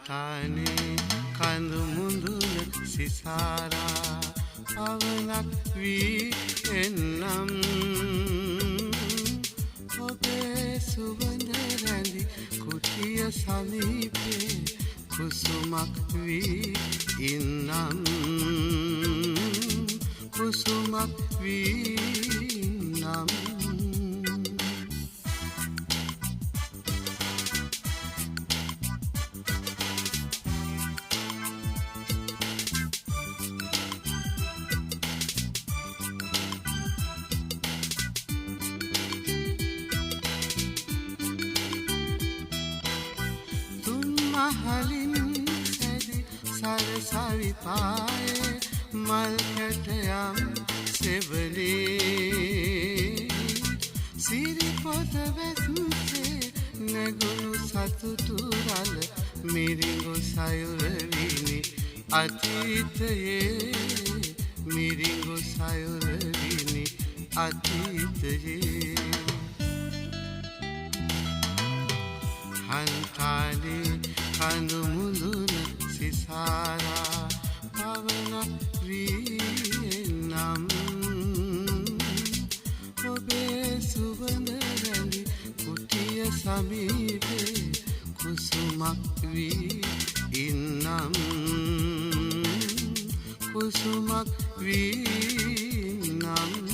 හන්තානේ කඳු මුඳුන සිසාරා පවනක් වී එන්නම් ඔබේ සුවඳ රැඳි කුටිය සමීපේ කුසුමක් වී ඉන්නම් කුසුමක් වී ඉන්නම් මහලින් සැදි සරසවිපායේ මල් කැටයම් සෙවලේ සිරිපොත වැස්සේ නැගුණු සතුටු රළ මිරිඟු සයුරවිනි අතීතයේ මිරිඟු සයුරවිනි අතීතයේ හන්තානේ කඳු මුඳුන සිසාරා පවනක් වී එන්නම් ඔබේ සුවඳ රැඳි කුටිය සමීපේ කුසුමක් වී ඉන්නම් කුසුමක් වී ඉන්නම්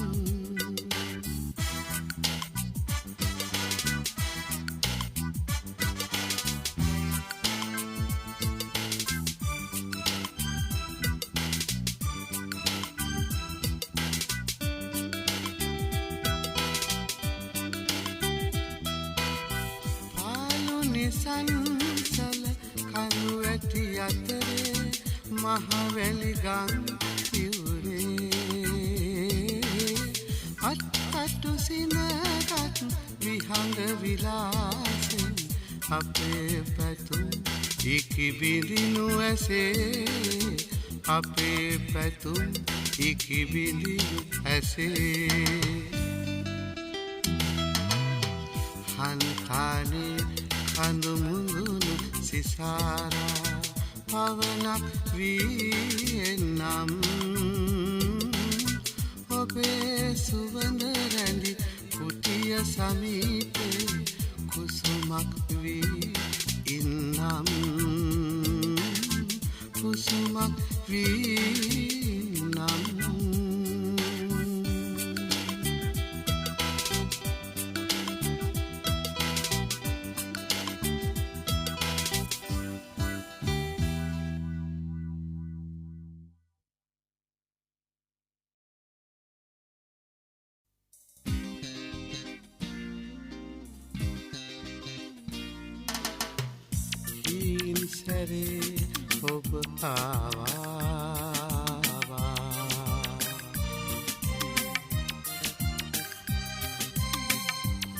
සංසල කඳු ඇති අතරේ මහවැලි ගම් පියුරේ අත්තටු සිනගත් විහඟ විලාසෙන් අපේ පැතුම් ඉකිබිඳිනු ඇසේ අපේ පැතුම් ඉකිබිඳිනු ඇසේ හන්තානේ කඳු මුඳුන සිසාරා පවනක් වී එන්නම් ඔබේ සුවඳ රැඳි කුටිය සමීපේ කුසුමක් වී ඉන්නම් කුසුමක් වී ඉන්නම් සැරේ ඔබ ආවා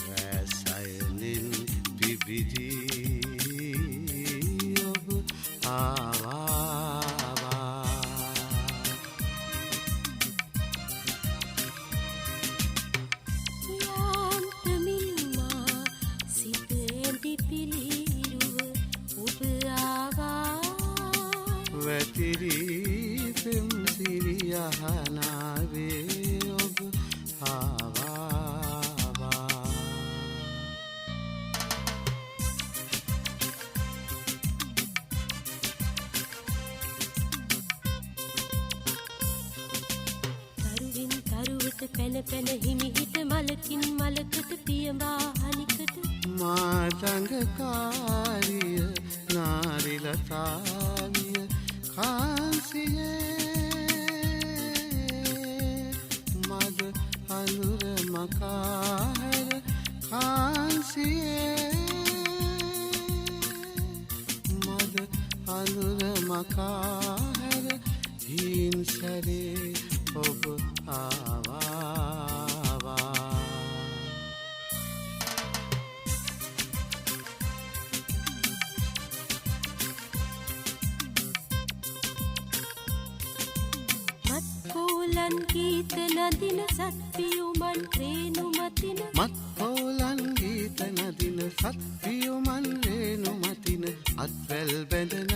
වැසයලින් පිබිදි ඔබ ආවා යාන්තමින්මා සිතේ පිපිලිරුව ඔබ වැතිරීපෙම් සිරියහනාවේ ඔබ ආවා තරුවින් තරුවට පැන පැන හිමිහිට මලකින් මලකට පියඹා අනිකට මාතංගකාරිය නාරිලතාවිය කාන්සියේ මද අනුර මකාහැර කාන්සියේ මද අනුර මකාහැර හීන් සැරේ ඔබ ආවා මත්කෝලන් ගීත නදින සත්පියුමන් රේනුමතින මත්කෝලන් ගීත නදින සත්පියුමන් රේනුමතින අත්වැල් බැඳන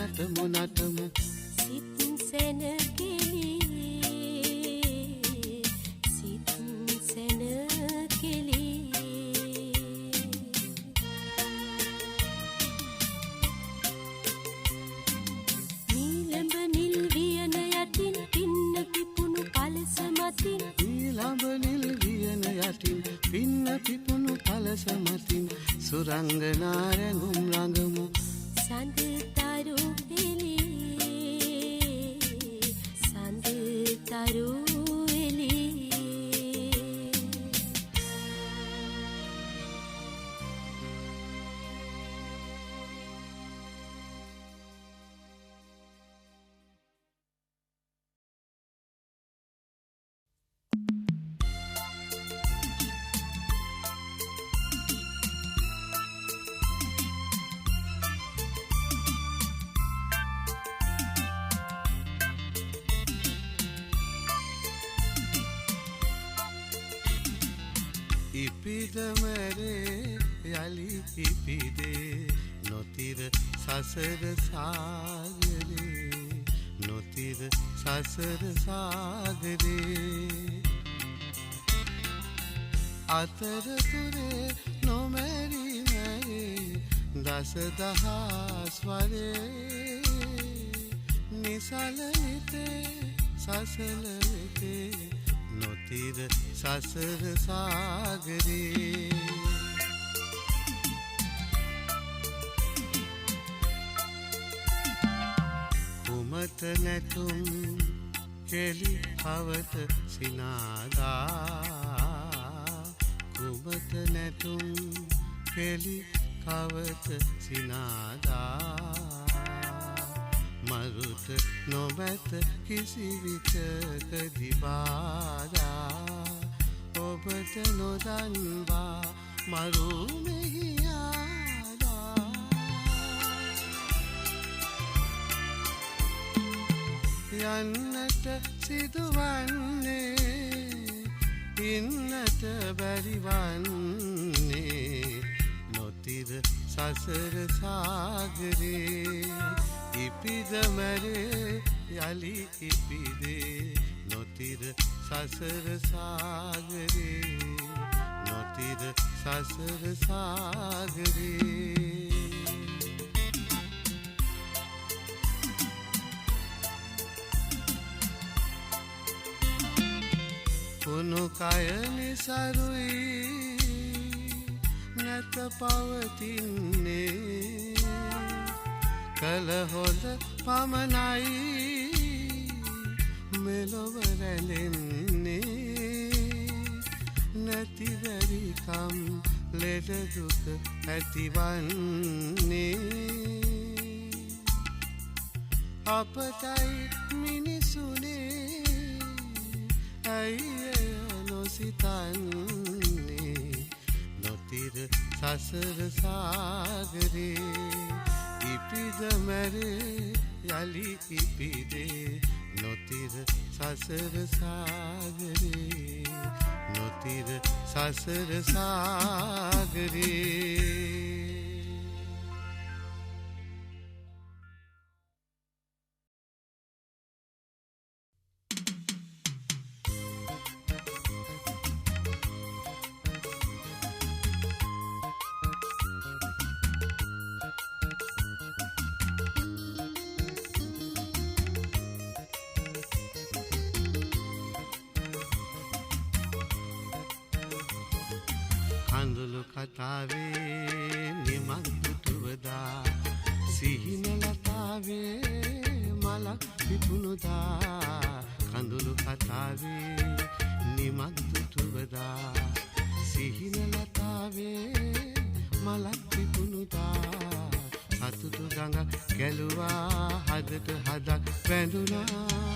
පිපුණු කලස මතින් සුරංගනා රැඟුම් රඟමු සඳතරු එලි සඳතරු එලි ඉපිදමරේ යලි ඉපිදේ නොතිර සසර සාගරේ නොතිර සසර සාගරේ අතරතුරේ නොමැරි මැරේ දස දහස් වරේ නිසල හිතේ සසල වෙතේ නොතිර සසර සාගරේ කුමත නැතුම් කෙලි හවත සිනාදා කුමත නැතුම් කෙලි කවත සිනාදා මරුත නොමැත කිසිවිටකදී බාධා ඔබට නොදන්වා මරු මෙහි ආදා යන්නට සිදුවන්නේ ඉන්නට බැරිවන්නේ නොතිර සසර සාගරේ ඉපිදමරේ යලි ඉපිදේ නොතිර සසර සාගරේ නොතිර සසර සාගරේ කුණු කය නිසරුයි නැත පවතින්නේ කල හොඳ පමණයි මෙලොව රැඳෙන්නේ නැතිවැරිකම් ලෙඩ දුක ඇතිවන්නේ අපටයි මිනිසුනේ ඇයි නොසිතන්නේ නොතිර සසර සාගරේ ඉපිදමරේ යලි ඉපිදේ නොතිර සසර සාගරේ නොතිර සසර සාගරේ කඳුළු කතාවේ නිමක් දුටුවදා සිහින ලතාවේ මලක් පිපුණුදා කඳුළු කතාවේ නිමක් දුටුවදා සිහින ලතාවේ මලක් පිපුණුදා සතුටු ගඟ ගැලුවා හදට හදක් වැඳුනා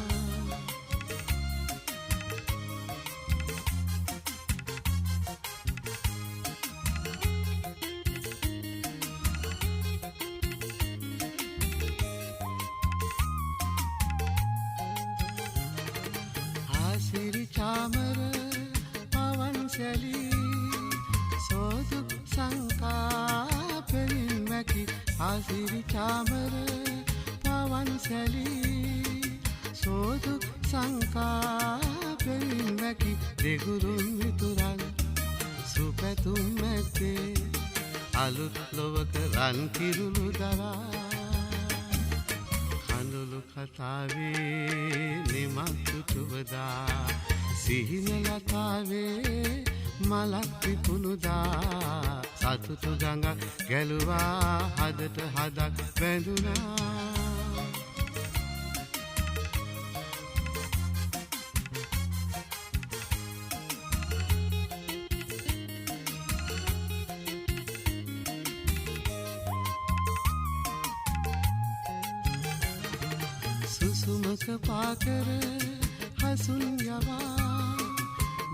සිරි චාමර පවන් සැලී සෝදුක් සංකාපෙන් මැකි ආසිරි චාමර පවන් සැලී සෝදුක් සංකාපෙන් මැකි දෙගුරුන් මිතුරන් සුපැතුම් මැත්තේ අලුත් ලොවක රන් කිරුළු දරා කඳුළු කතාවේ නිමක් දුටුවදා සිහින ලතාවේ මලක් පිපුණුදා සතුටු ගඟක් ගැලුවා හදට හදක් බැඳුනා සුසුමක පාකර හසුන් යවා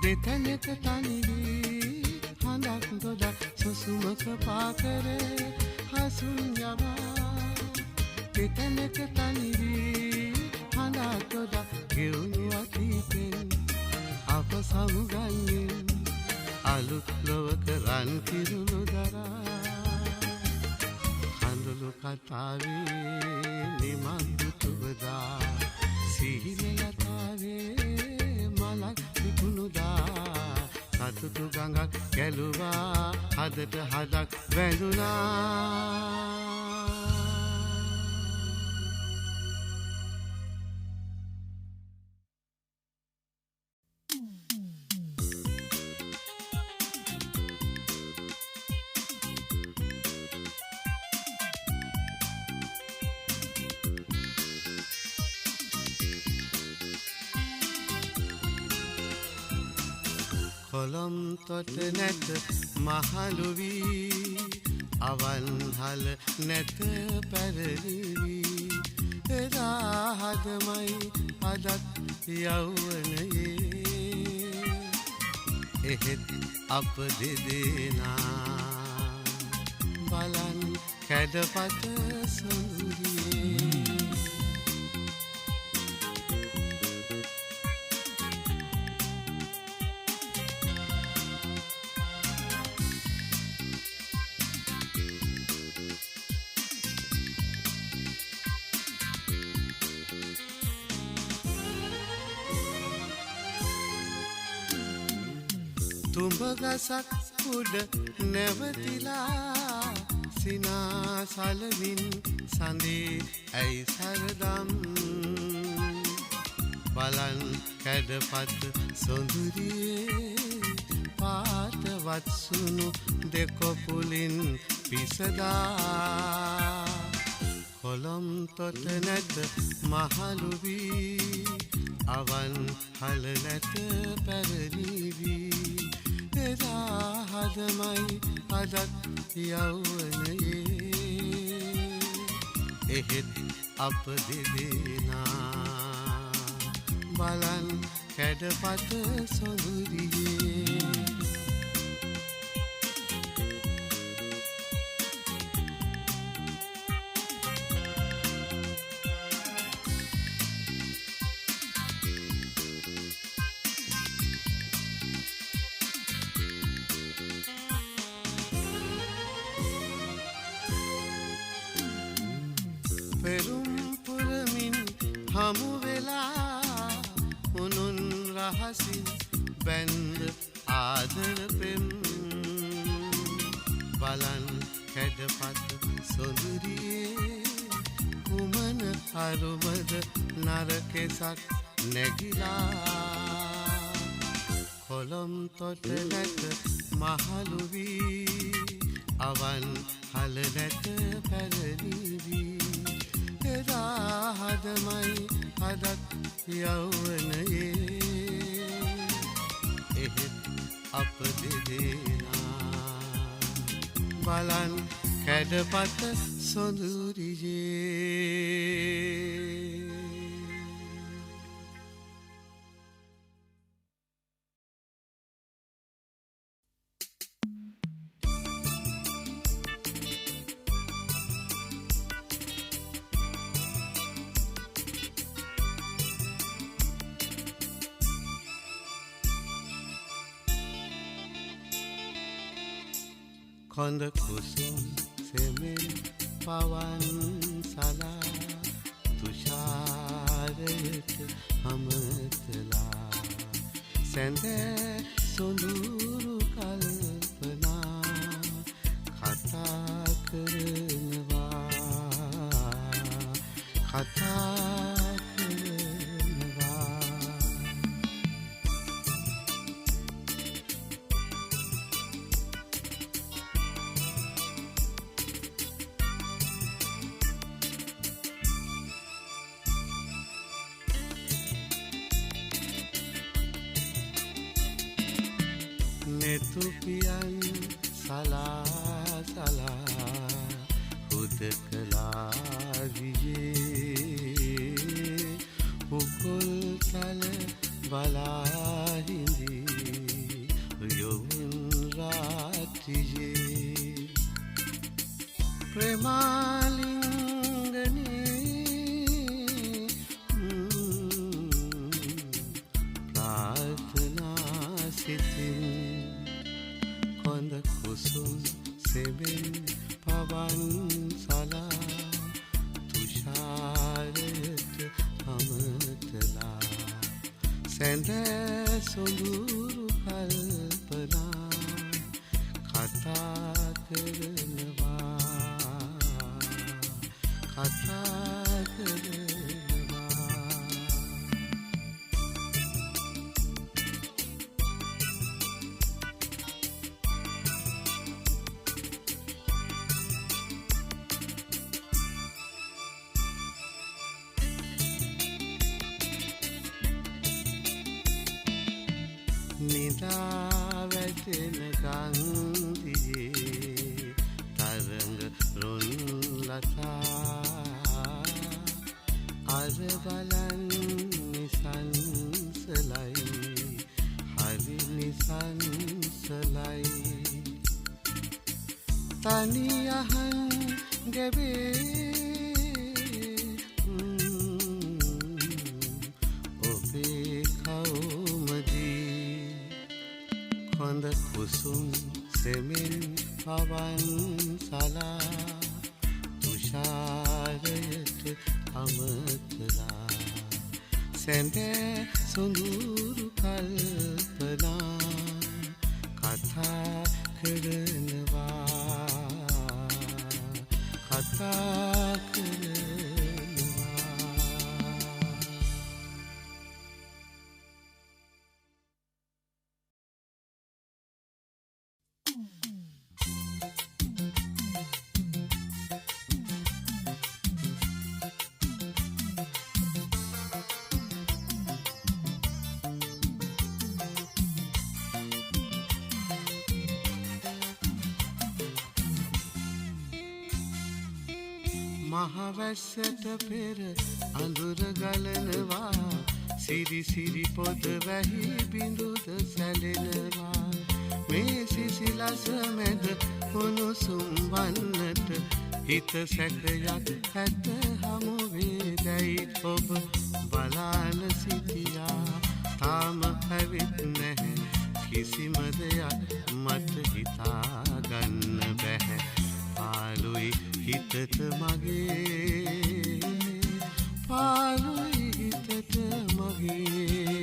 දෙතැනක තනිවී හඬක් දොඩක් සුසුමක පාකර හසුන් යවා දෙතැනක තනිවී හඬක් දොඩක් ගෙවුණු අතීතෙන් අප සමුගන්නෙන් අලුත් ලොවක රන් කිරුළු දරා හඳුළු කතාවේ නිමන්දු තුබදා සිහින යතාවේ මලක් විකුණුදා සතුටු ගඟක් ගැලුවා හදට හදක් වැඳුනා කොළොම් තොට නැත මහලු වී අවන්හල නැත පැරදිවී එදා හදමයි අදත් යෞවනයේ එහෙත් අප දෙදෙනා බලන් කැඩපත සොඳුරියේ තුඹ ගසක් උඩ නැවතිලා සිනාසලමින් සඳේ ඇයි සරදම් බලන් කැඩපත් සොඳුරියේ පාටවත් සුණු දෙකොපුලින් පිසදා කොළොම් තොට නැත මහලු වී අවන් හල නැත පැරණිවී එදා හදමයි අදත් යෞවනයේ එහෙත් අප දෙදෙනා බලන් කැඩපත සොඳුරියේ පෙරුම් පුරමින් හමු වෙලා උනුන් රහසින් බැන්ද ආදර පෙම් බලන් කැඩපත් සොඳුරියේ කුමන අරුමද නරකෙසක් නැගිලා කොළොම් තොට නැත මහලු වී අවන් හල නැත පැරණිවී එදා හදමයි අදත් යෞවනයේ එහෙත් අප දෙදෙනා බලන් කැඩපත සොඳුරියේ කොඳ කුසුම් සෙමෙන් පවන් සලා තුෂාරයට හමතලා සැඳ සොඳුරු කල්පනා කතා කරනවා netupian salah salah hudekala viye ukul tala bala hindi yovun ratiye premalingane prarthana sitin konda kusum semen pavan sala tushayat amatla sende sonduru kalpana kata karnawa kata karnawa නිදාවැටෙන කන්දියේ තරඟ රොන් ලතා අර බලන් නිසංසලයි හරි නිසංසලයි තනියහන් ගැවේ ඔබේ කවුමදී කොඳ කුසුම් සෙමින් පවන් සලා තුෂාරයට අමතලා සැඳෑ සොඳුරු කල්පනා කතා කරනවා කතා කරනවා මහවැස්සට පෙර අඳුර ගලනවා සිරි සිරි පොද වැහි බිඳුද සැලෙනවා මේ සිසිලස මැද උණුසුම් වන්නට හිත සැකයක් ඇත හමු වේදයි ඔබ බලාන සිටියා තාම හැවිත් නැහැ කිසිම දෙයක් මට හිතා ගන්න බැහැ පාළුයි හිතට මගේ පාළුයි හිතට මගේ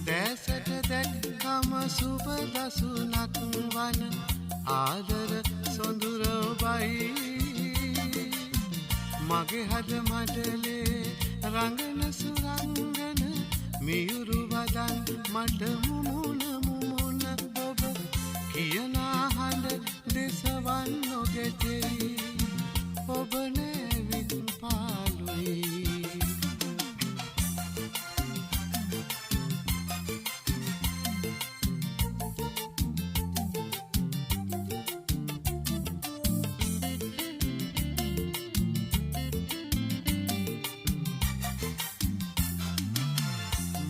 දැසට දැක්කම සුබ දසුනක් වන ආදර සොඳුර ඔබයි මගේ හද මඩලේ රංගන සුරංගන මියුරු වදන් මට මුමුණ මුමුණ ඔබ කියන හඬ දෙසවන් නොගෙතෙයි ඔබ නැවිත් පාළුයි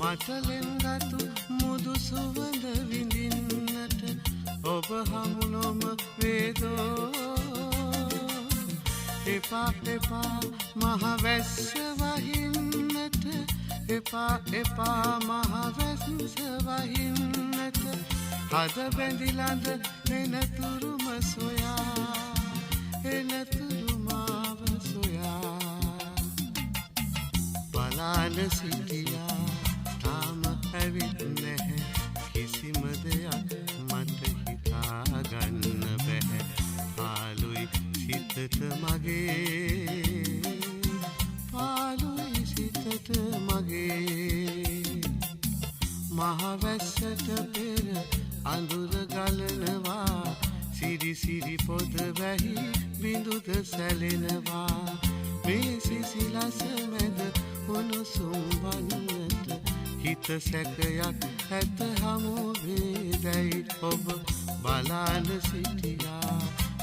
මටලෙන්ගතු මුදු සුවඳ විඳින්නට ඔබ හමුනොම වේදෝ එපා එපා මහවැස්ස වහින්නට එපා එපා මහවැස්ස වහින්නට හද බැඳිලඳ එනතුරුම සොයා එනතුරුමාව සොයා බලාන සිටියා තාම ඇවිත් නැහැ කිසිම දෙයක් මට හිතා ගන්න බැහැ පාළුයි සිතට මගේ පාළුයි සිතට මගේ මහවැස්සට පෙර අඳුර ගලනවා සිරි සිරි පොද වැහි බිඳුද සැලෙනවා මේ සිසිලස මැද උණුසුම් වන්නට හිත සැකයක් ඇත හමු වේදැයි ඔබ බලාන සිටියා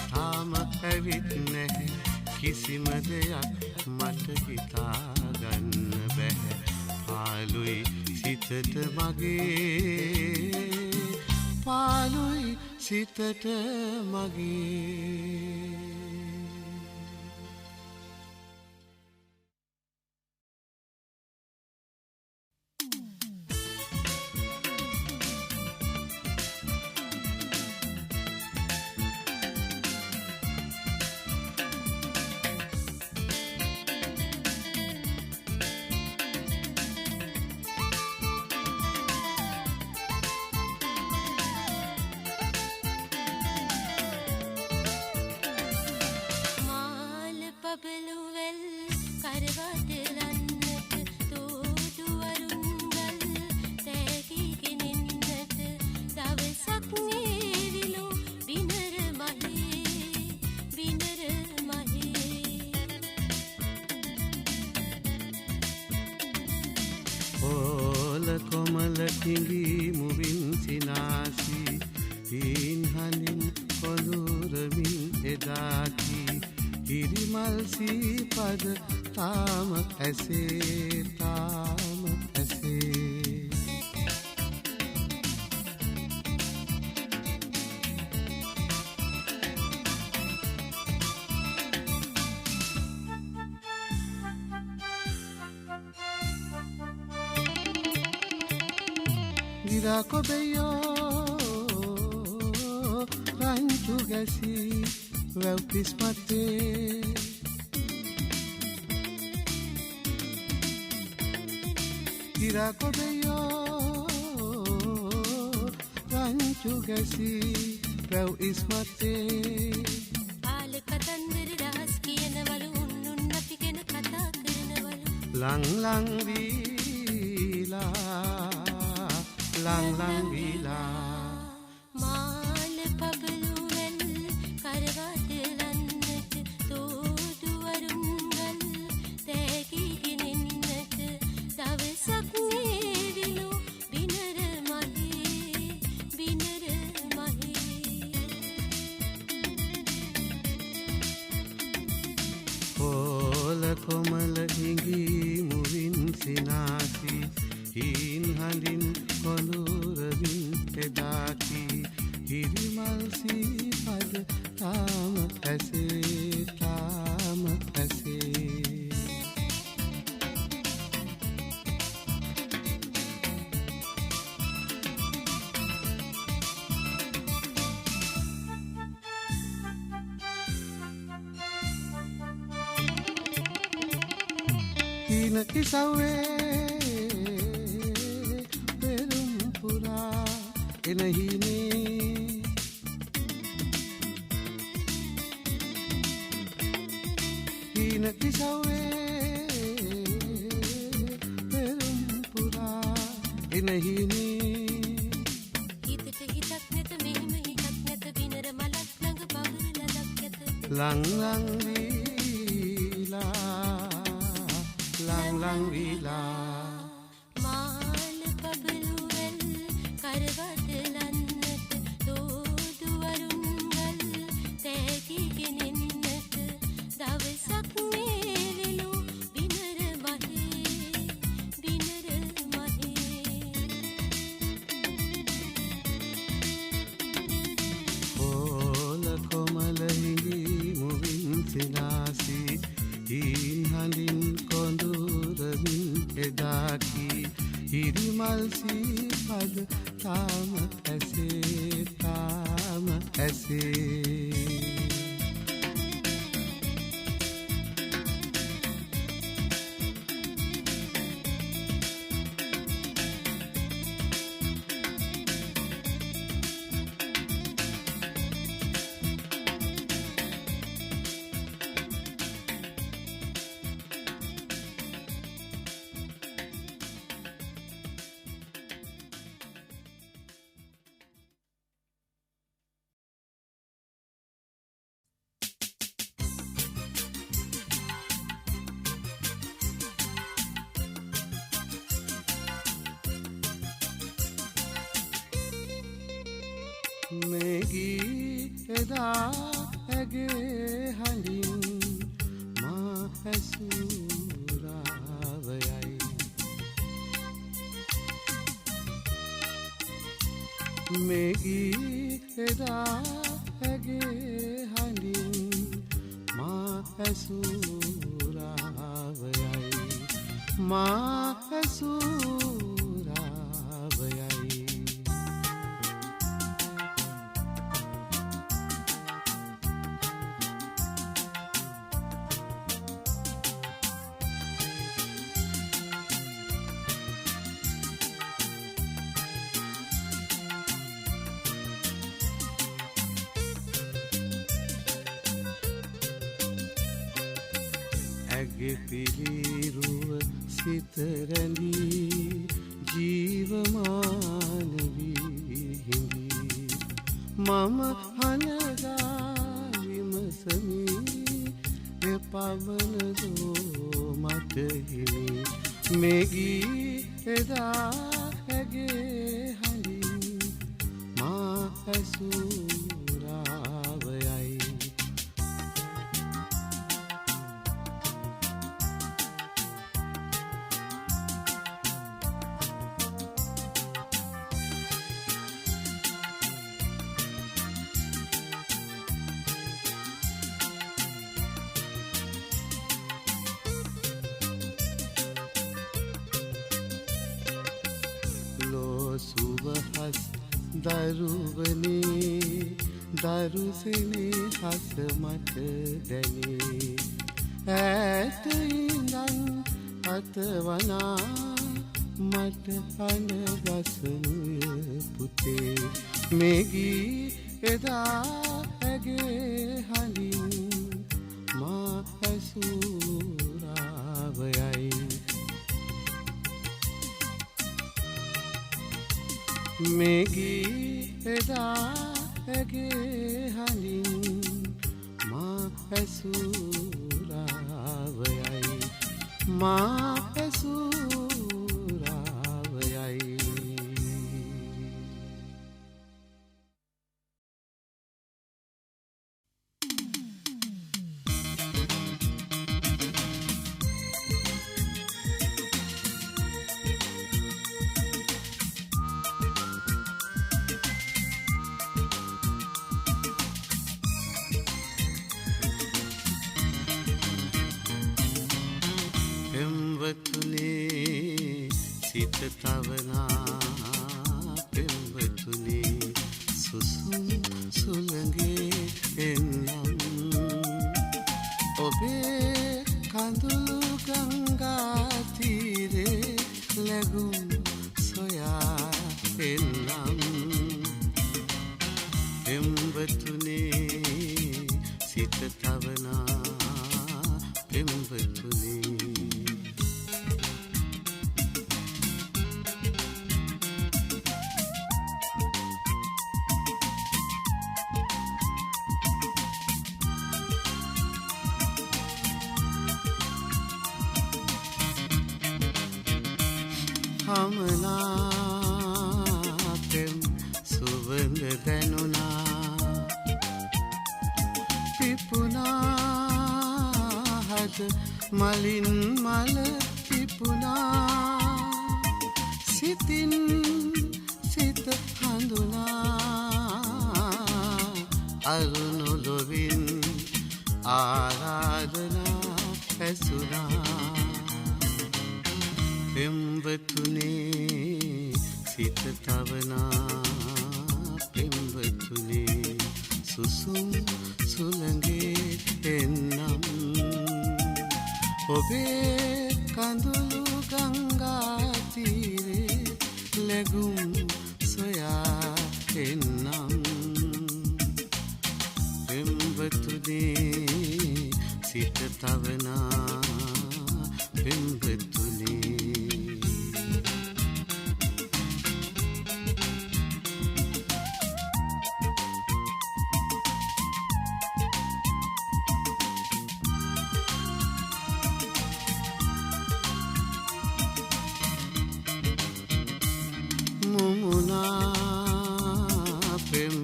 තාම ඇවිත් නැහැ කිසිම දෙයක් මට හිතාගන්න බැහැ පාළුයි සිතට මගේ පාළුයි සිතට මගේ කොමල කිඳි මුවින් සිනාසි දීන් හඳින් කොඳුරමින් එදාකි හිරිමල් සීපද තාම ඇසේ තාම ඇසේ Giracobeyo ranchu gasi veu pismate Giracobeyo ranchu gasi veu ismate ආල කතන්දර රහස් කියනවලු උන්නුන් අපි ගැන කතා කරනවලු lang lang vila lang lang vila මාල පබළුවල් කරවදලන්නට තෝඩු වරුන්ගල් තෑගිගෙනෙන්නට දවසක් නේවිලු බිනර මහේ හෝල කොමල හිඟි මුවින් සිනාසි හීන් හඳින් කොඳුරමින් එදාකි හිරිමල් සීපද තාම ඇසේ තාම ඇසේ හීන කිසව්වේ එනහිනේ හීන කිසව්වේ පෙරුම් පුරා එනහිනේ හිතට හිතක් නැත මෙහෙම හිතක් නැත බිනර මලක් ළඟ බබුරු ලදක් ඇත ලං ලං වීලා ලං ලං වීලා මාල පබළුවල් කරවදලන්නට තෝඩු වරුන්ගල් තෑගිගෙනෙන්නට දවසක් නේවිලු බිනර මහේ හෝල කොමල හිඟි මුවින් සිනාසි හීන් හඳින් කොඳුරමින් එදාකි හිරිමල් සීපද තාම ඇසේ තාම ඇසේ මෙගී එදා ඇගේ හඬින් මා ඇසූ රාවයයි මෙගී එදා ඇගේ හඬින් මා ඇසූ රාවයයි මා ඇසූ රාවයයි ඇගේ පිළිරුව සිත රැඳී ජීවමාන වී හිඳී මම හනගා විමසමි එපමණදෝ මට හිමි මෙගී එදා ඇගේ හඬින් මා ඇසූ රාවයයි සුවහස් දරුවනේ දරුසිනේ හස මට දැනේ ඈත ඉඳන් අතවනා මට අනගසනුය පුතේ මෙගී එදා ඇගේ හඬින් මා ඇසූ රාවයයි මෙගී එදා ඇගේ හඬින් මා ඇසූ රාවයයි මා ඇසූ රාවයයි පෙම්වතුනේ සිත තවනා පෙම්වතුනේ සුසුම් සුළඟේ එන්නම් ඔබේ කඳුළු ගංගා තීරේ ලැබුම් සොයා එන්නම් පෙම්වතුනේ සිත තවනා පෙම්වතුනේ හමනා පෙම් සුවඳ දැනුණා පිපුණා හද මලින් මල පිපුණා සිතින් සිත හඳුනා අරුණු ලොවින් ආරාධනා ඇසුණා පෙම්වතුනේ සිත තවනා පෙම්වතුනේ සුසුම් සුළඟේ එන්නම් ඔබේ කඳුළු ගංගා තීරේ ලැබුම් සොයා එන්නම් පෙම්වතුනේ සිත තවනා පෙම්වතුනේ මුමුණා පෙම්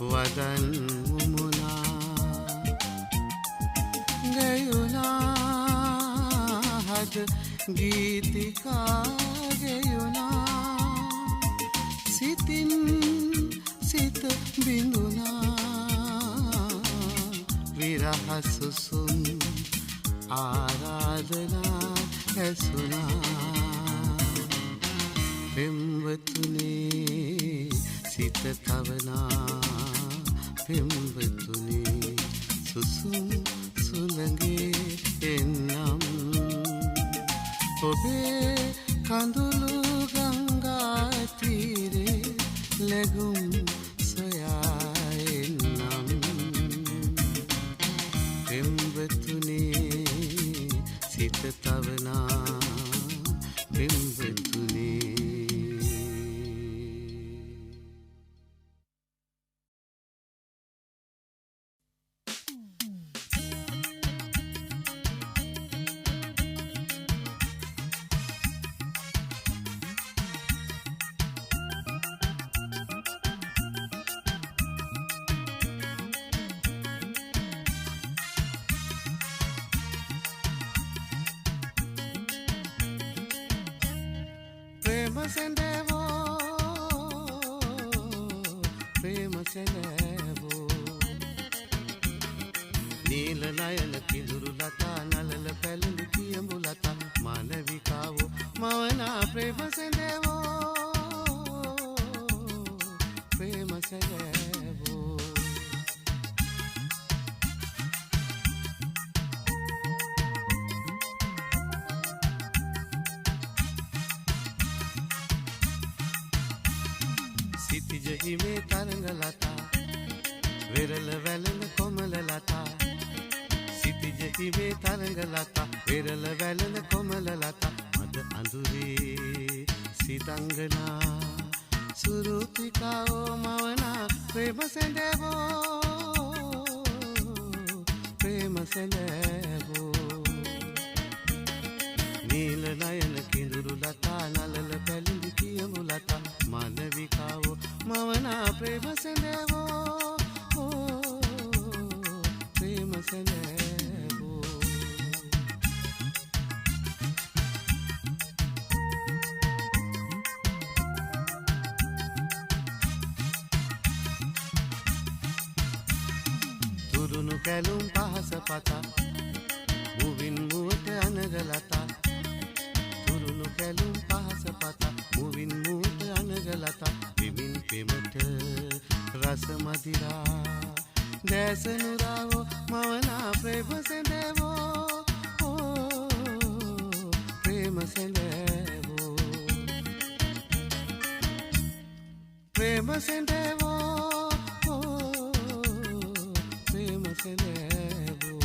වදන් මුමුණා ගයුණා හද ගීතිකා ගෙයුණා සිතින් සිත බිඳුණා විරහසුසුම් ආරාධනා ඇසුණා පෙම්වතුනේ සිත තවනා පෙම්වතුනේ සුසුම් සුළඟේ එන්නම් ඔබේ කඳුළු ගංගා තීරේ ලැබුම් සොයා එන්නම් පෙම්වතුනේ සිත තවනා පෙම්වතුනේ නීල නයන කිඳුරු ලතා නලල පැළඳු කියඹු ලතා මානවිකාවෝ මවනා ප්‍රේම සැඳවෝ ප්‍රේම සැඳවෝ සිතිජ හිමේ තරංග ලතා වෙරළ වැළඳ කොමල ලතා සිතිජ හිමේ තරංග ලතා වෙරළ වැළඳ කොමල ලතා මද අඳුරේ සිතංගනා සුරුපිකාවෝ මවනා ප්‍රේම සැඳවෝ ප්‍රේම සැඳවෝ නීල නයන කිඳුරු ලතා නලල පැළිඳු කියඹු ලතා මානවිකාවෝ මවනා ප්‍රේම සැඳවෝ ප්‍රේම සැඳවෝ තුරුණු කැලුම් පහස පතා මුවින් මුවට අනගලතා තුරුණු කැලුම් පහස පතා මුවින් මුවට අනගලතා පිමින් පෙමට රස මදිරා දැසනුරාවෝ මවනා ප්‍රේම සැඳවෝ ප්‍රේම සැඳවෝ ප්‍රේම සැඳවෝ ප්‍රේම සැඳවෝ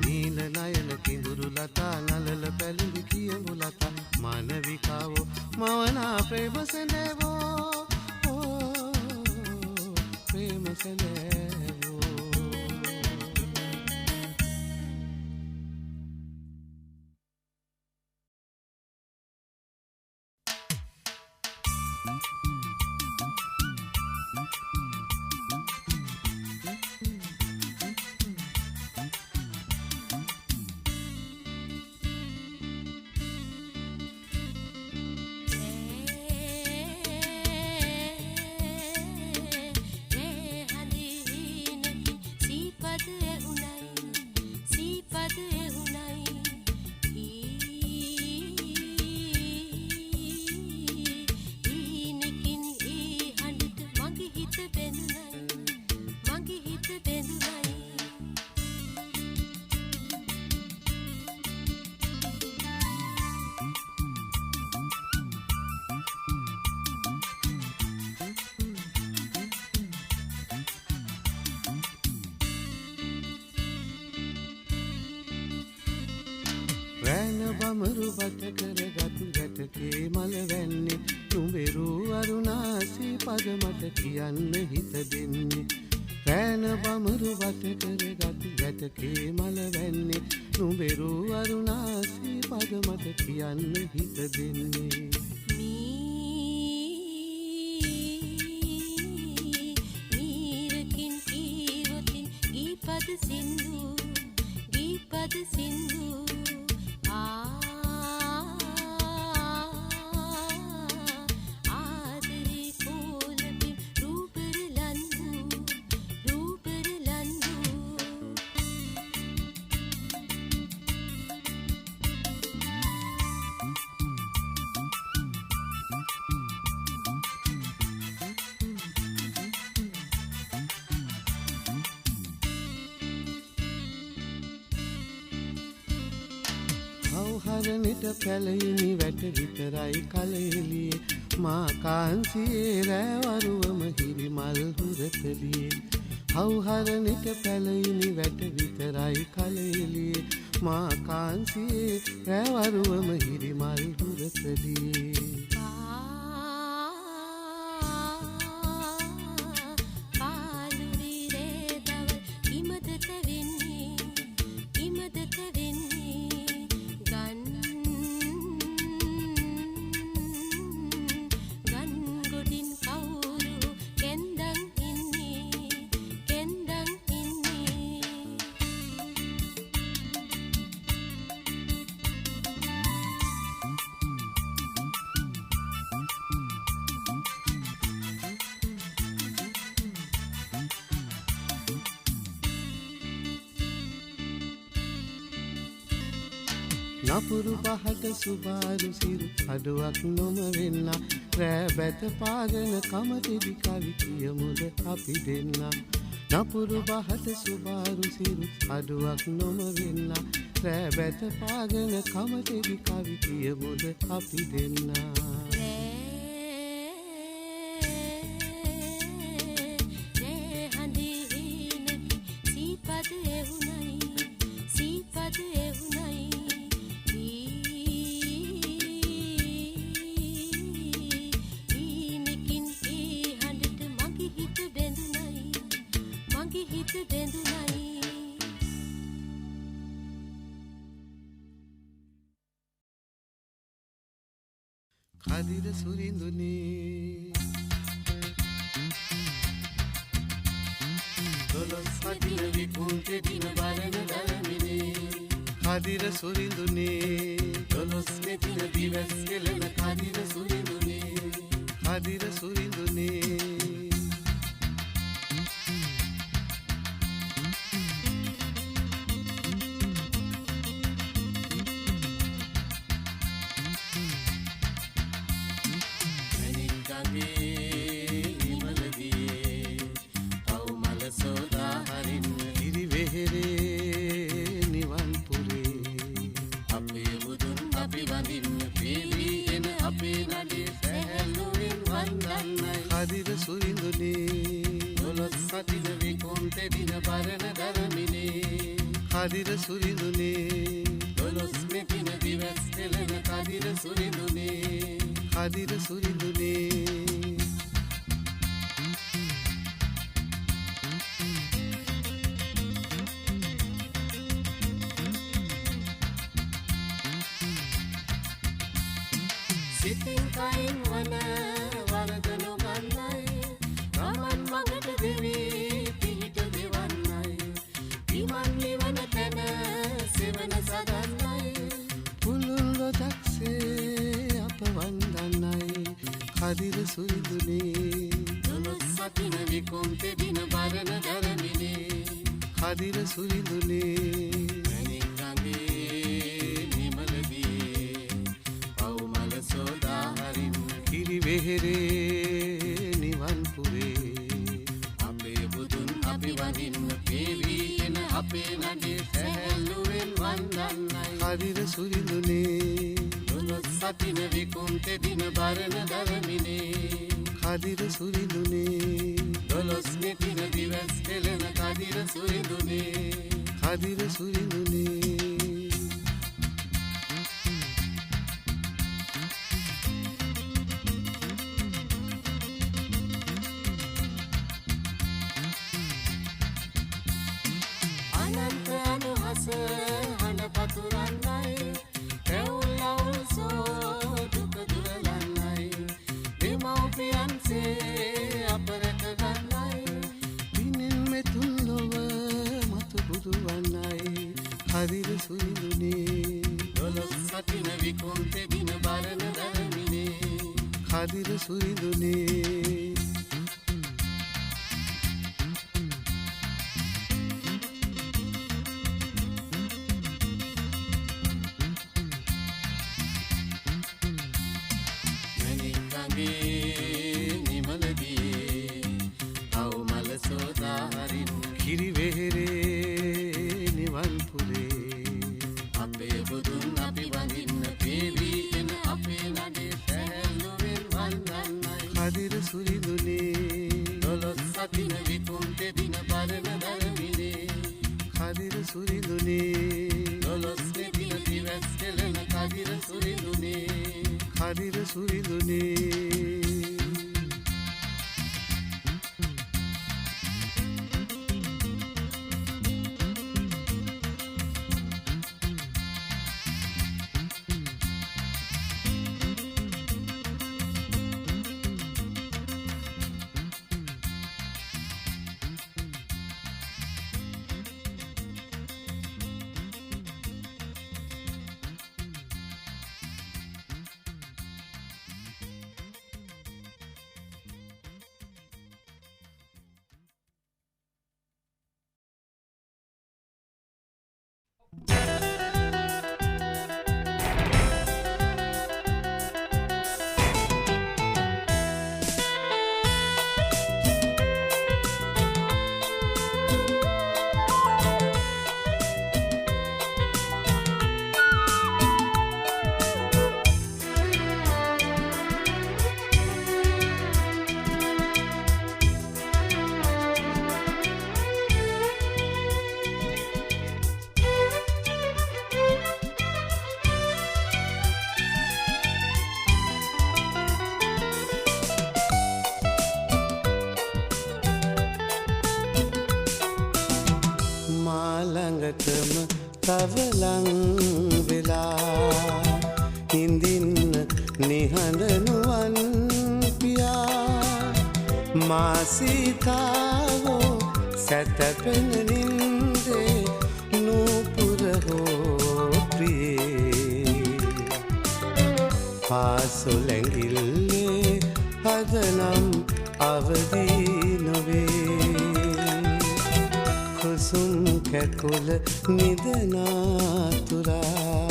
නීල නයන කිඳුරු ලතා නලල පැළිඳු කියඹු ලතා මානවිකාවෝ මවනා ප්‍රේම සැඳවෝ ප්‍රේම සැඳවෝ බමරු බට කරගත් ගැටකේ මල වැන්නේ නුඹෙරු අරුණාසී පද මට කියන්න හිත දෙන්නේ රෑන බමරු බට කරගත් ගැටකේ මල වැන්නේ නුඹෙරු අරුණාසී පද මට කියන්න හිත දෙන්නේ පද සින්දු ආදරේ කෝලපින් රූපරලන්දු හරණිට පැලයිනි වැට විතරයි කලෙලියේ මා කාන්සියේ රැවරුවම හිරි මල් හුරතලියේ හවුහරණිට පැලයිනි වැට විතරයි කලෙලියේ මා කාන්සියේ රැවරුවම හිරි මල් හුරතලියේ නපුරු පහට සුබාරු සිරු අඩුවක් නොම වෙන්න රෑ බැත පාගෙන කමතිදි කවි කියමුද අපි දෙන්න නපුරු පහට සුබාරු සිරු අඩුවක් නොම වෙන්න රෑ බැත පාගෙන කමතිදි කවි කියමුද අපි දෙන්න කදිර සුරිඳුනේ දොළොස් කදිර විකුන්තේ දින බලන දරමිනේ කදිර සුරිඳුනේ දොළොස් මෙතින දිවස් කෙලන කදිර සුරිඳුනේ කදිර සුරිඳුනේ කදිර සුරිඳුනේ දොළොස් කදිර විකුන්තේ දින බලන දරමිනේ කදිර සුරිඳුනේ දොළොස් මෙතින දිවස් කෙලන කදිර සුරිඳුනේ කදිර සුරිඳුනේ සිතින් කයින් වන වරදනු ගන්නයි රමන් මඟට දෙවී පිහිට දෙවන්නයි විමන් නිවන තැන සෙවන සදන්නයි පුළුල් රොදක්සේ අප වන්දන්නයි කදිර සුරිඳුනේ දොළොස් සතින විකුන්තේ දින බරන දරමිනේ කදිර සුරිඳුනේ වෙහෙරේ නිවන් පුරේ අපේ බුදුන් අපි වඳින්න පේවි එන අපේ නඩේ සැහැල්ලුවෙන් වන්දන්නයි කදිර සුරිඳුනේ දොළොස් සතින විකුන්තේ දින බරන දරමිනේ කදිර සුරිඳුනේ දොළොස් මෙතින දිවස් කෙලන කදිර සුරිඳුනේ කදිර සුරිඳුනේ හඬ පතුරන්නයි ඇවුල්ලවුල් සෝ දුක දුරලන්නයි දෙමව්පියන්සේ අප රැක ගන්නයි පිනෙන් මෙතුන් ලොව මතු බුදු වන්නයි කදිර සුරිඳුනේ දොළොස් සතින විකුන්තෙ දින බරණ දරමිනේ කදිර සුරිඳුනේ කිරිවෙහෙරේ නිවන් පුරේ අපේ බුදුන් අපි වඳින්න පේවී එන අපේ නඩේ සැහැල්ලුවෙන් වන්දන්නයි කදිර සුරිඳුනේ දොළොස් සතින විකුන්තෙ දින බරණ දරමිනේ කදිර සුරිඳුනේ දොළොස් දෙදින දිවස් කෙලෙන කදිර සුරිඳුනේ කදිර සුරිඳුනේ ළඟටම තවලං වෙලා හිඳින්න නිහඬනුවන් පියා මා සීතාවෝ සැතපෙන නින්දේ නූපුර හෝ ප්‍රියේ පාසොලැඟිල්ලේ හදනම් අවදී නොවේ කුසුම් කැකුල නිදනා තුරා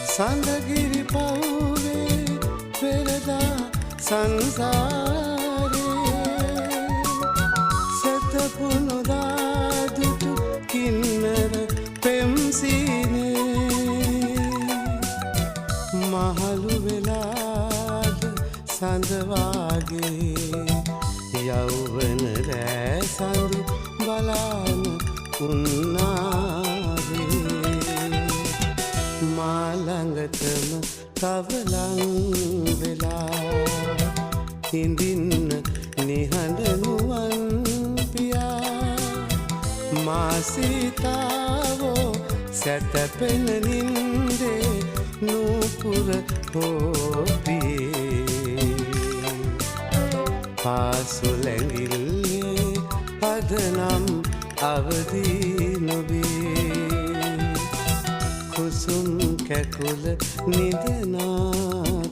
සඳගිරි පවුවේ පෙරදා සංසාරේ සතපුුණු දාදුටු කින්නර පෙම්සිනේ මහළු වෙලාද සඳවාගේ යෞවන රෑ සඳු බලාන උන්නාවේ මාළඟටම තවලං වෙලා හිඳින්න නිහඬනුවන් පියා මා සීතාවෝ සැතපෙන නින්දේ නූපුර හෝපියේ පාසුලැඟිල්ලේ පදනම් අවදී නොවේ කුසුම් කැකුල නිදනා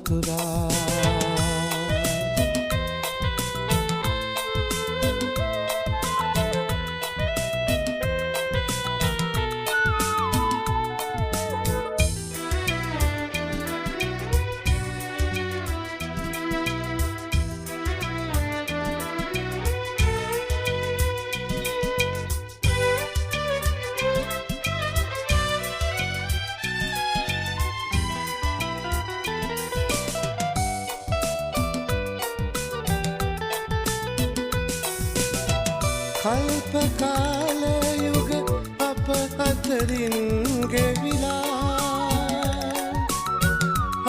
තුරා කාල යුග අප අතරින් ගෙවිලා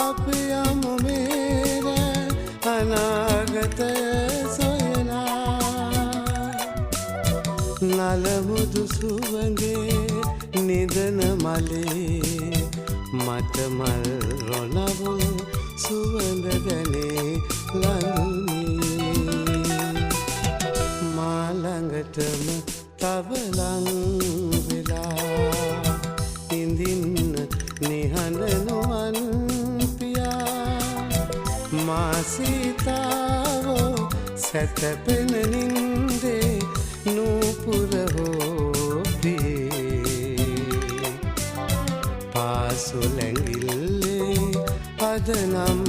අප යමු මේර අනාගතය සොයලා නලමුදු සුවඳේ නිදන මලේ මට මල් රොනවුල් සුවඳ දැනේ ලඟුනේ මා ළඟටම තව ලං වෙලා ඉඳින්න නිහඬ නොවන් පියා මා සීතාවෝ සැතපෙන නින්දේ නූපුර හෝ ප්‍රියේ පාසුලැඟිල්ලේ අදනම්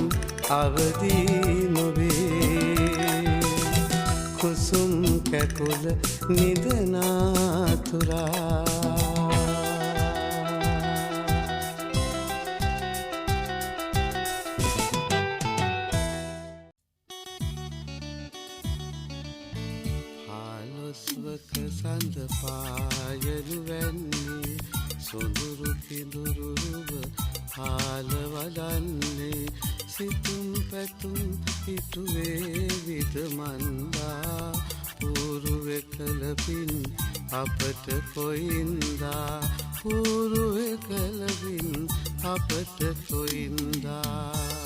අවදී නොවේ කුසුම් කැකුල නිදනාතුරා හාලොස්වක සඳ පායලු වැන්නේ සොඳුරු කිඳුරුව හාල වඩන්නේ සිතුම් පැතුම් ඉටුවේ විදමන්දා පූරුවෙ කලපින් අපට කොයින්දා පූරුවෙ කලපින් අපට කොයින්දා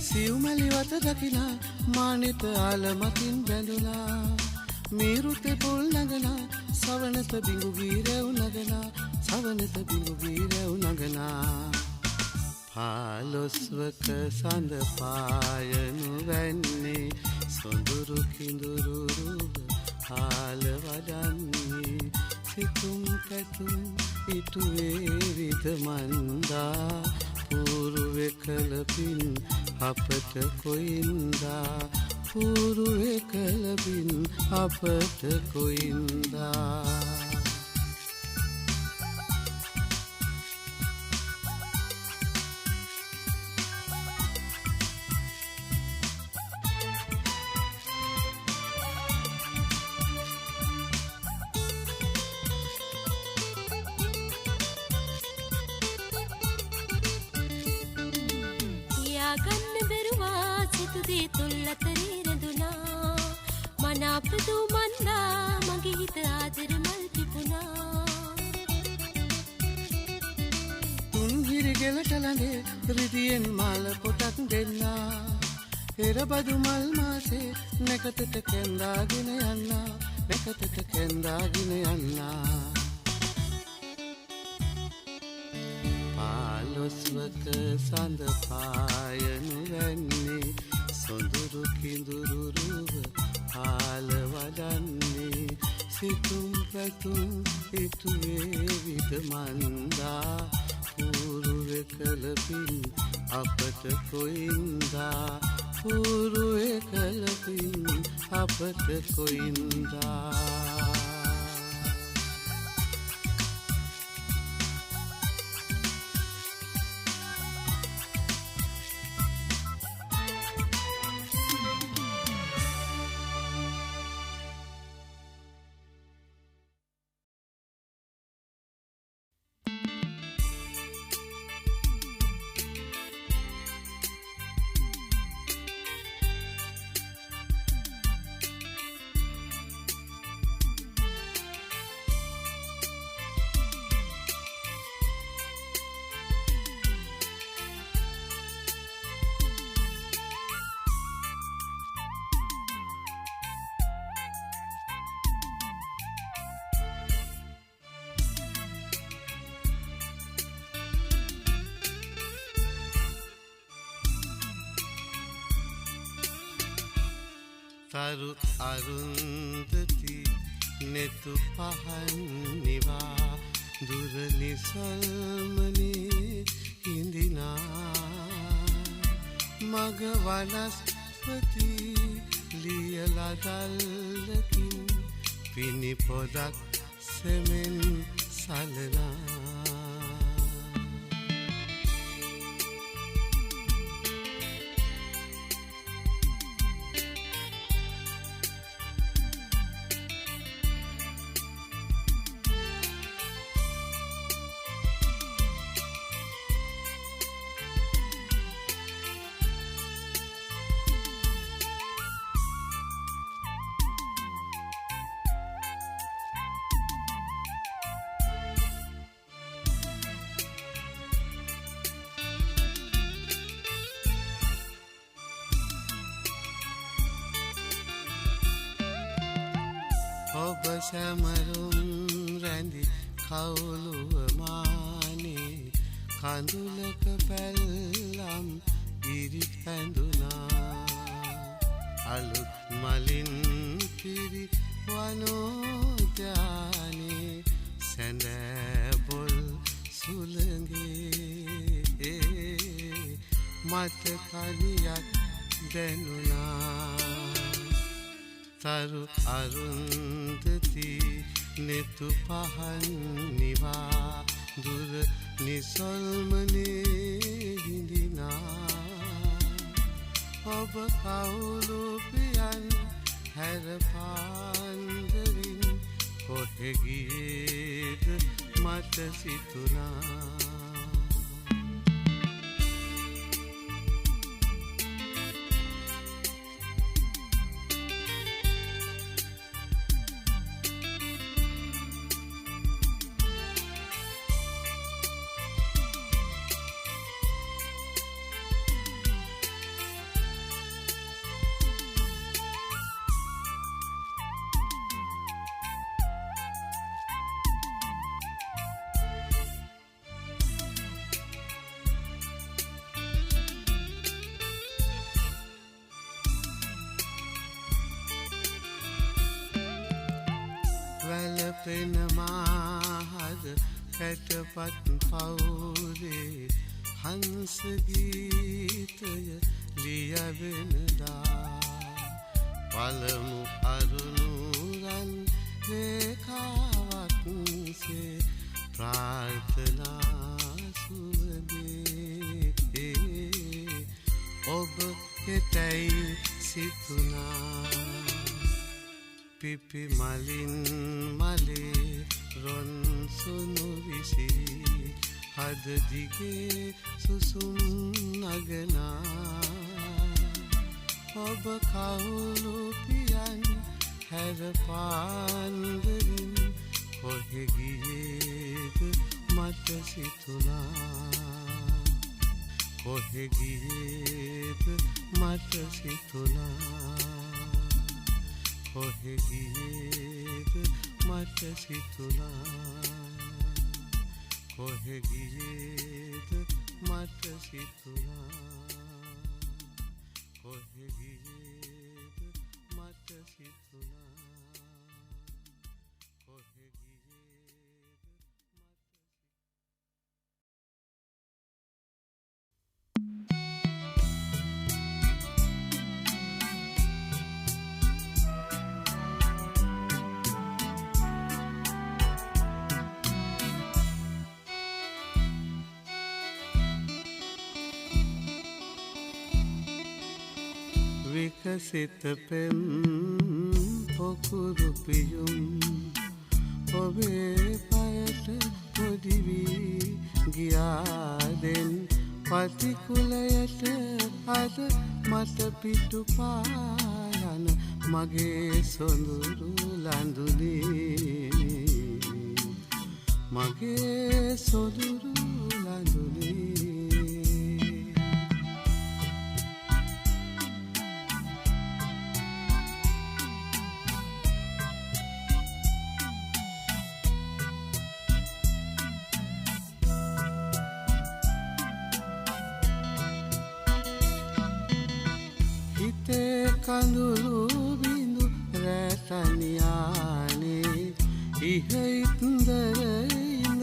සිව්මැලි වත දකිලා මානෙත ආලමකින් බැඳුලා මීරුතේ පොල් නගලා සවනත බිඟු ගීරව් නගලා සවනත බිඟු ගීරව් නගනා පාලොස්වක සඳ පායනු වැන්නේ සොඳුරු කිඳුරු හාල වඩන්නේ සිතුම් පැතුම් ඉටුවේ විදමන්දා පූරුවෙ කලපින් අපට කොයින්දා පූරුවෙ කලපින් අපට කොයින්දා ගන්න බැරුවා සිතුදී තුල්ලතරේ රැඳුනා මනාපදු මන්දා මගේ හිත ආදර මල් පිපුණා තුන්හිරි ගෙලට ළඟේ රිදියෙන් මාල පොටක් දෙන්නා එරබදු මල් මාසේ නැකතට කැන්දාගෙන යන්නා නැකතට කැන්දාගෙන යන්නා පාලොස්වක සඳ පායනු වැන්නේ සොඳුරු කිඳුරුරුව හාල වඩන්නේ සිතුම් පැතුම් ඉටුවේ විදමන්දා පූරුවෙ කලපින් අපට කොයින්දා පූරුවෙ කලපින් අපට කොයින්දා තරු අරුන්දති නෙතු පහන් නිවා දුර නිසල්මනේ හිඳිනා මග වනස්පති ලියලදල්ලකින් පිණි පොදක් සෙමෙන් සලනා ඔබ සැමරුම් රැඳි කවුළුව මානේ කඳුලක පැල්ලම් ඉරි පැඳුනා අලුත් මලින් පිරි වනෝද්‍යානේ සැඳැබොල් සුළඟේ මත කලියක් දැනුනා තරු අරුන්දති නෙතු පහන් නිවා දුර නිසල්මනේ හිඳිනා ඔබ කවුළු පියන් හැර පාන්දරින් කොහෙ ගියේද මට සිතුනා වැළපෙන මාහද කැටපත් පවුරේ හංස ගීතය ලියවෙනදා පළමු අරුණුරන් රේඛාවක්සේ ප්‍රාර්ථනා සුවදේ ඔබ කෙතැයි සිතුනා පිපි මලින් මලේ රොන් සුනු විසිරි හද දිගේ සුසුම් නගනා ඔබ කවුළු පියන් හැර පාන්දරින් කොහෙ ගියේද මට සිතුනා කොහෙ ගියේද මට සිතුනා කොහෙ ගියේද මට සිතුනා කොහෙ ගියේද මට සිතුනා කොහෙ ගියේද මට සිතුනා කොහෙ ගියේද විකසිත පෙම් පොකුරු පියුම් ඔබේ පයට පොඩි වී ගියාදෙන් පතිකුලයට අද මට පිටු පායන මගේ සොඳුරු ලඳුනේ මගේ සොඳුරු ලඳුනේ කඳුළු තනියානේ ඉහින්දරින්ද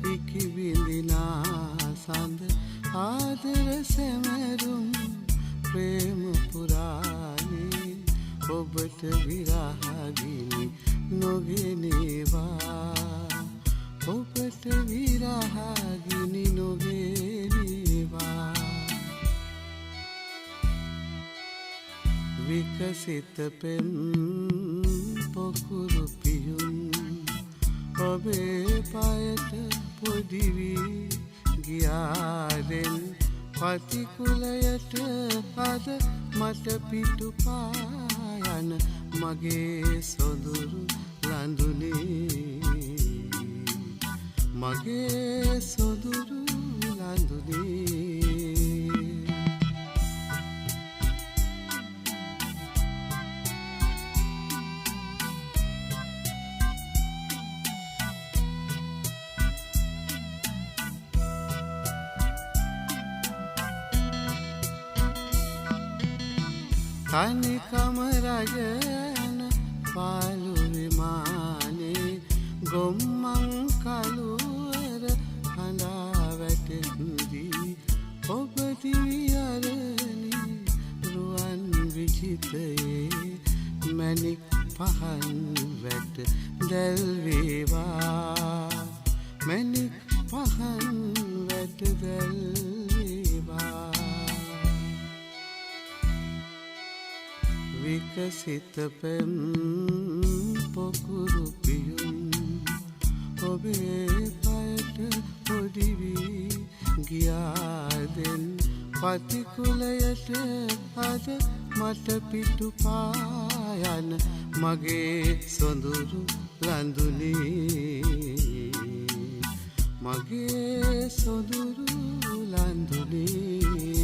ඉකිබිඳිනා සඳ ආදර සැමරුම් ප්‍රේම පුරානේ ඔබට විරහගිනි නොගෙනේවා ඔබට විරහගිනි නොගෙනේවා විකසිත පෙම් පොකුරු පියුම් ඔබේ පයට පොදිවී ගියාදෙන් පතිකුලයට අද මට පිටු පායන මගේ සොඳුරු ලඳුනේ මගේ සොඳුරු ලඳුනේ තනිකම රජන පාලු විමානේ ගොම්මන් කළුවර හඬා වැටෙද්දී ඔබ දිවියරණි රුවන් විචිතයේ මැණික් පහන් වැට දැල් වේවා මැණික් පහන් වැට දැල් වේවා විකසිත පෙම් පොකුරු පියුම් ඔබේ පයට පොදිවී ගියාදෙන් පතිකුලයට අද මට පිටු පායන මගේ සොඳුරු ලඳුනේ මගේ සොඳුරු ලඳුනේ